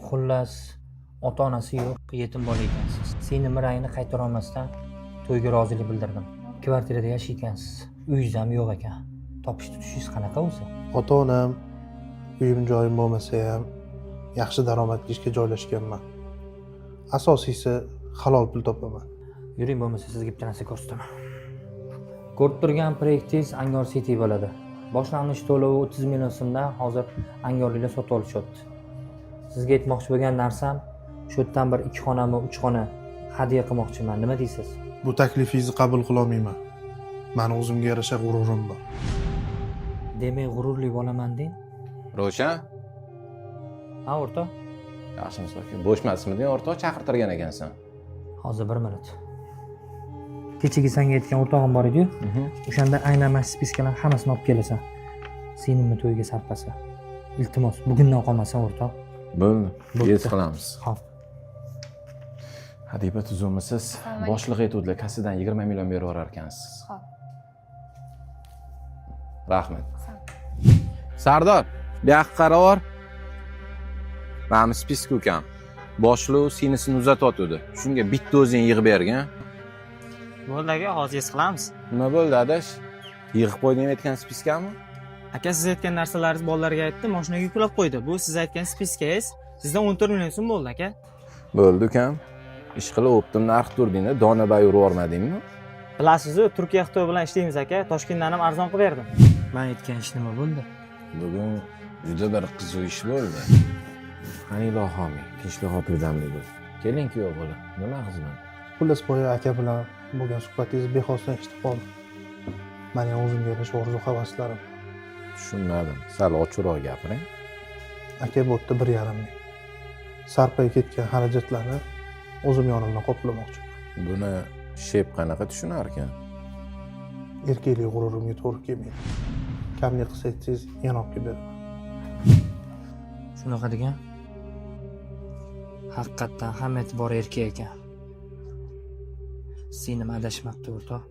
Xullas, ota-onasi yo'q, yetim bola ekansiz. Seni rangni qaytara olmasdan to'yga rozilik bildirdim. Kvartirada yashaykansiz. Uyingiz ham yo'q ekan. Topish tutishingiz qanaqa o'zi? Ota-onam uyim joyim bo'lmasa ham yaxshi daromadli ishga joylashganman. Asosiysi halol pul topaman. Yuring, bo'lmasa sizga bitta narsa ko'rsataman. Ko'rib turgan proyektingiz Angor City bo'ladi. Boshlang'ich to'lovi 30 million so'mdan hozir angorliklar sotib olishyapti. Sizga aytmoqchi bo'lgan narsam, shu yerdan bir 2 xonami, 3 xona hadya qilmoqchiman. Nima deysiz? Bu taklifingizni qabul qila olmayman. Meni o'zimga yarasha g'ururim bor. Demak, g'ururli bo'laman deng. Ro'shan, Ha, o'rta. yaxshimisiz aka? Bo'shmasmiding, o'rtoq chaqirtirgan ekansan. Hozir 1 minut. Kechagi senga aytgan o'rtog'im bor edi-yu. O'shanda aylanma spiskalar hammasini olib kelasan. Senimni to'yga sarpasa. Iltimos, bugundan qolmasan o'rtoq. Bo'ldi, Bo'pti. yes qilamiz. Xo'p. Hadiba tuzumisiz, boshliq aytuvdilar, kassadan 20 million berib yuborar ekansiz. Xo'p. Rahmat. Sardor, bu yoqqa qaror. Mana spiska ukam. Boshliq sinisini uzatyotdi. Shunga bitta o'zing yig'ib bergan. Bo'ldi aka, hozir his qilamiz. Nima bo'ldi, adash? Yig'ib qo'yding aytgan spiskami? Aka, siz aytgan narsalaringiz bolalarga aytdim, mashinaga yuklab qo'ydi. Bu siz aytgan spiskangiz sizdan 14 million so'm bo'ldi aka. Bo'ldi ukam. Ish qilib o'pdim, narx turdingda, donabay urib yormadingmi? Bilasiz-ku, Turkiya Xitoy bilan ishlaymiz aka. Toshkentdan ham arzon qilib berdim. Men aytgan ish nima bo'ldi? Bugun juda bir qiziq ish bo'ldi. Qani ilohim, tinchlik xotirjamlik bo'lsin. Keling kuyov bola, nima xizmat? Xullas boya aka bilan bo'lgan suhbatingizni bexosdan eshitib qoldim. Mening o'zimga yarasha orzu havaslarim. Tushunmadim. Sal ochiqroq gapiring. Aka bu yerda 1,5 ming. Sarpay ketgan xarajatlarni o'zim yonimdan qoplamoqchiman. Buni shep qanaqa tushunar ekan? Erkaklik g'ururimga to'g'ri kelmaydi. Kamlik qilsa aytsangiz yana olib kelib beraman. Shunaqa degan. Haqiqatdan ham e'tibor erkak ekan. Seni adashmabdi o'rtoq.